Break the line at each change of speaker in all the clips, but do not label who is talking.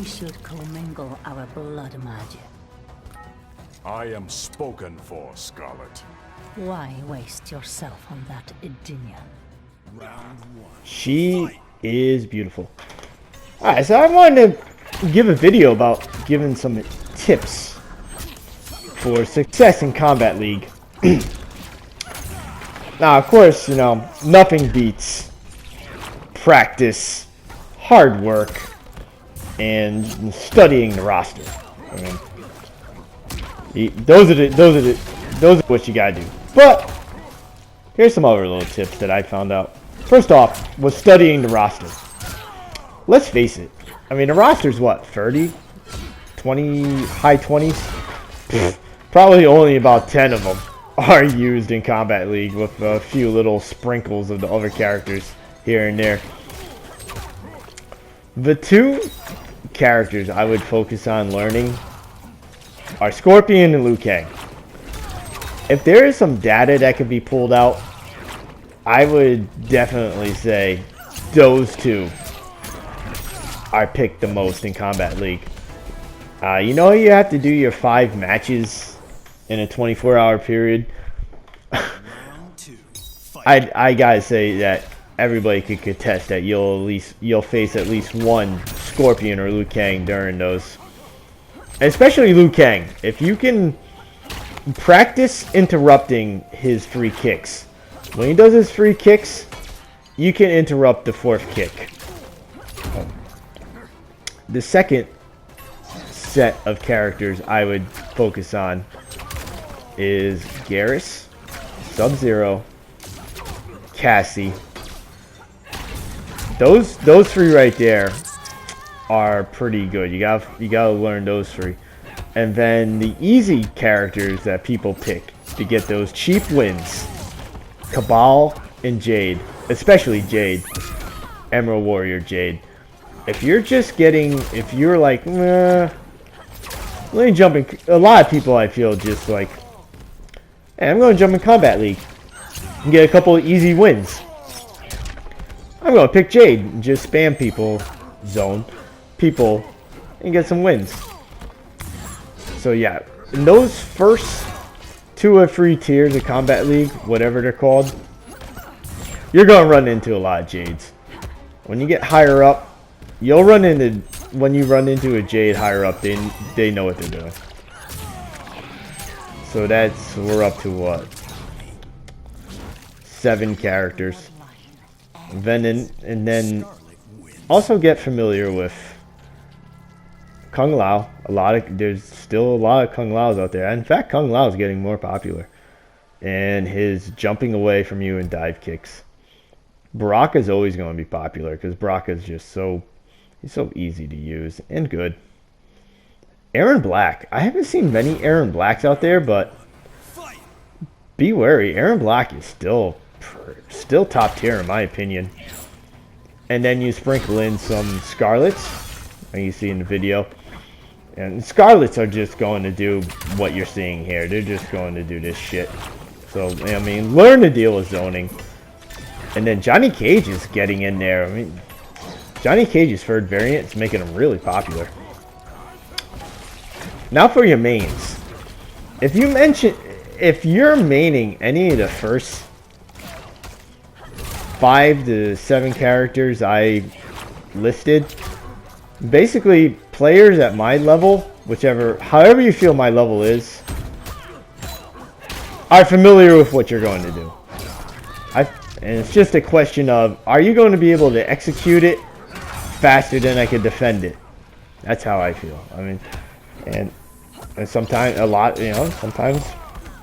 should commingle our blood magic.
I am spoken for, Scarlet.
Why waste yourself on that Edenian?
She is beautiful. Alright, so I wanted to give a video about giving some tips for success in Kombat League. Now, of course, you know, nothing beats practice, hard work, and studying the roster. I mean, those are what you gotta do. But here's some other little tips that I found out. First off, was studying the roster. Let's face it. I mean, the roster's what, 30, 20, high 20s? Probably only about 10 of them are used in Kombat League, with a few little sprinkles of the other characters here and there. The two characters I would focus on learning are Scorpion and Liu Kang. If there is some data that could be pulled out, I would definitely say those two are picked the most in Kombat League. You know, you have to do your 5 matches in a 24-hour period. I gotta say that everybody could contest that you'll face at least one Scorpion or Liu Kang during those. Especially Liu Kang. If you can practice interrupting his free kicks. When he does his free kicks, you can interrupt the 4th kick. The second set of characters I would focus on is Garrus, Sub-Zero, Cassie. Those 3 right there are pretty good. You gotta learn those 3. And then the easy characters that people pick to get those cheap wins: Cabal and Jade, especially Jade, Emerald Warrior Jade. If you're like, let me jump in. A lot of people, I feel, just like, hey, I'm going to jump in Kombat League and get a couple of easy wins. I'm going to pick Jade and just spam people, zone people, and get some wins. So yeah, in those first 2 or 3 tiers of Kombat League, whatever they're called, you're going to run into a lot of Jades. When you get higher up, you'll run into, when you run into a Jade higher up, they know what they're doing. So we're up to what? 7 characters. And then also get familiar with Kung Lao. There's still a lot of Kung Laos out there. In fact, Kung Lao is getting more popular. And his jumping away from you and dive kicks. Baraka is always going to be popular because Baraka is just he's so easy to use and good. Aaron Black. I haven't seen many Aaron Blacks out there, but be wary. Aaron Black is still top tier in my opinion. And then you sprinkle in some Scarlets, like you see in the video. And Scarlets are just going to do what you're seeing here. They're just going to do this shit. So, I mean, learn to deal with zoning. And then Johnny Cage is getting in there. I mean, Johnny Cage's 3rd variant is making him really popular. Now for your mains. If you're maining any of the first 5 to 7 characters I listed, basically players at my level, however you feel my level is, are familiar with what you're going to do. And it's just a question of, are you going to be able to execute it faster than I can defend it? That's how I feel. I mean, and sometimes sometimes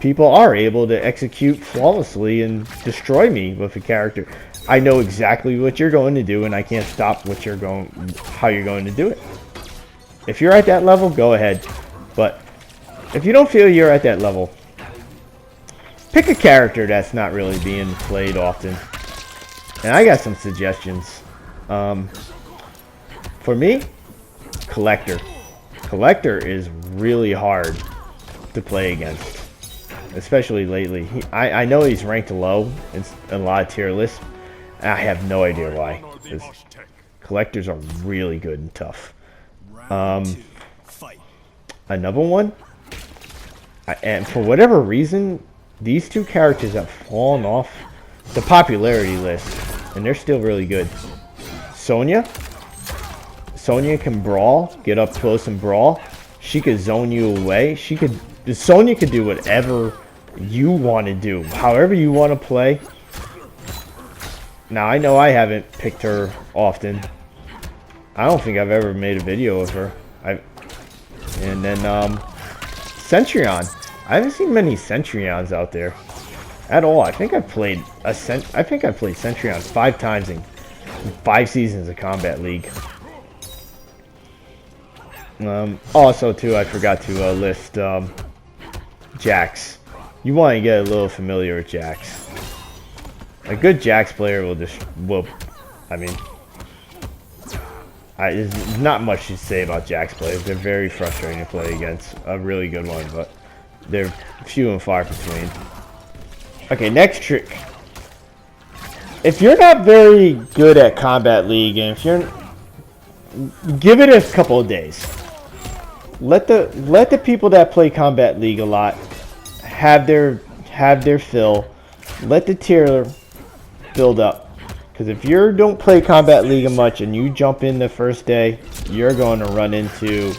people are able to execute flawlessly and destroy me with a character. I know exactly what you're going to do, and I can't stop how you're going to do it. If you're at that level, go ahead. But if you don't feel you're at that level, pick a character that's not really being played often. And I got some suggestions. For me, Collector. Collector is really hard to play against, especially lately. I know he's ranked low in a lot of tier lists. I have no idea why. Collectors are really good and tough. Another one, and for whatever reason, these two characters have fallen off the popularity list, and they're still really good. Sonya can brawl, get up close and brawl. She could zone you away. Sonya could do whatever you want to do, however you want to play. Now, I know I haven't picked her often. I don't think I've ever made a video of her. And then Centurion. I haven't seen many Centurions out there at all. I think I've played Centurion 5 times in 5 seasons of Kombat League. Also, too, I forgot to list Jax. You want to get a little familiar with Jax. A good Jax player will just whoop. I mean, there's not much to say about Jax players. They're very frustrating to play against. A really good one, but they're few and far between. Okay, next trick. If you're not very good at Kombat League, and if you're, give it a couple of days. Let the people that play Kombat League a lot have their fill. Let the tier build up. Because if you don't play Kombat League much and you jump in the first day, you're going to run into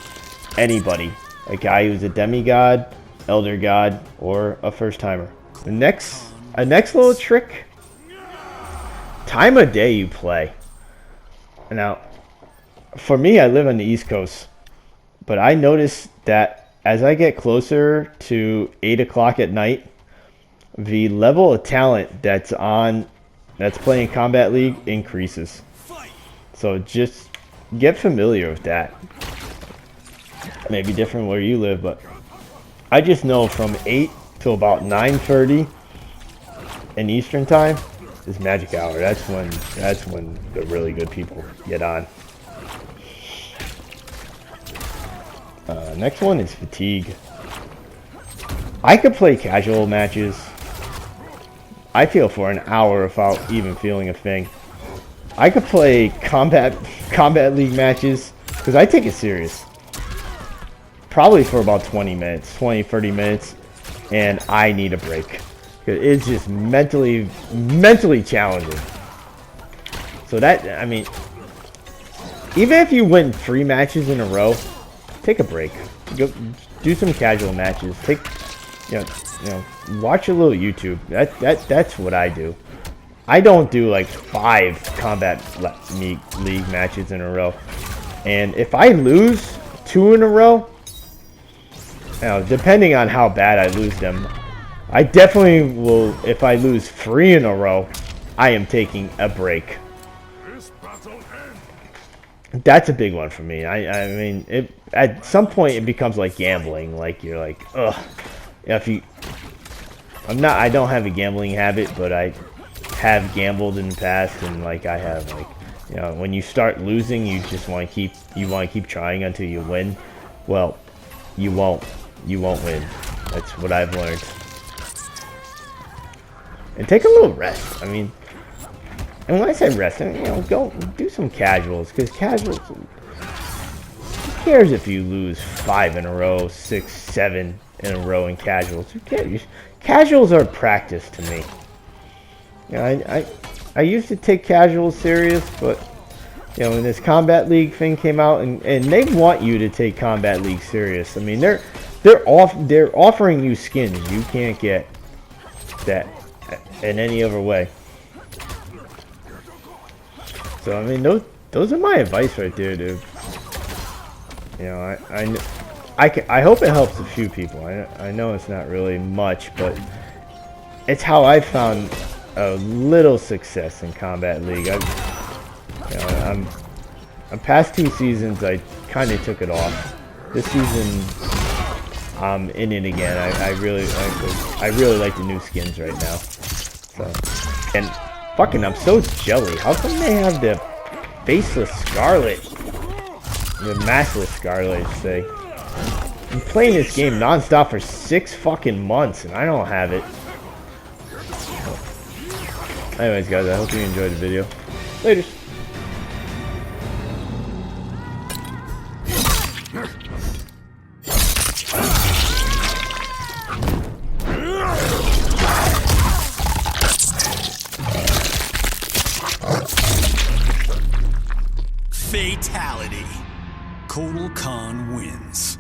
anybody. A guy who's a demigod, elder god, or a first timer. A next little trick. Time of day you play. Now, for me, I live on the East Coast. But I noticed that as I get closer to 8 o'clock at night, the level of talent that's playing Kombat League increases. So just get familiar with that. Maybe different where you live, but I just know from 8 till about 9:30 in Eastern time is magic hour. That's when the really good people get on. Next one is fatigue. I could play casual matches, I feel, for an hour without even feeling a thing. I could play Kombat League matches, because I take it serious, probably for about 20 minutes, 30 minutes, and I need a break. It's just mentally challenging. So that, I mean, even if you win 3 matches in a row, take a break. Go do some casual matches. You know, watch a little YouTube. That's what I do. I don't do like 5 Kombat League matches in a row. And if I lose 2 in a row, you know, depending on how bad I lose them, I definitely will. If I lose 3 in a row, I am taking a break. That's a big one for me. I mean, at some point it becomes like gambling. Like you're like, ugh. I don't have a gambling habit, but I have gambled in the past, and like I have, like, you know, when you start losing, you just want to keep trying until you win. Well, you won't win. That's what I've learned. And take a little rest. I mean. And when I say rest, you know, go do some casuals, because casuals, who cares if you lose 5 in a row, 6, 7 in a row in casuals? Who cares? Casuals are practice to me. You know, I used to take casuals serious, but you know, when this Kombat League thing came out, and they want you to take Kombat League serious. I mean, they're offering you skins you can't get that in any other way. So I mean, those are my advice right there, dude. You know, I hope it helps a few people. I know it's not really much, but it's how I found a little success in Kombat League. I'm past 2 seasons, I kind of took it off. This season, I'm in it again. I really like the new skins right now. So, and fucking, I'm so jelly. How come they have the faceless Scarlet? The maskless Scarlet, I should say. I'm playing this game non-stop for 6 fucking months, and I don't have it. Anyways, guys, I hope you enjoyed the video. Later.
Fatality. Kotal Khan wins.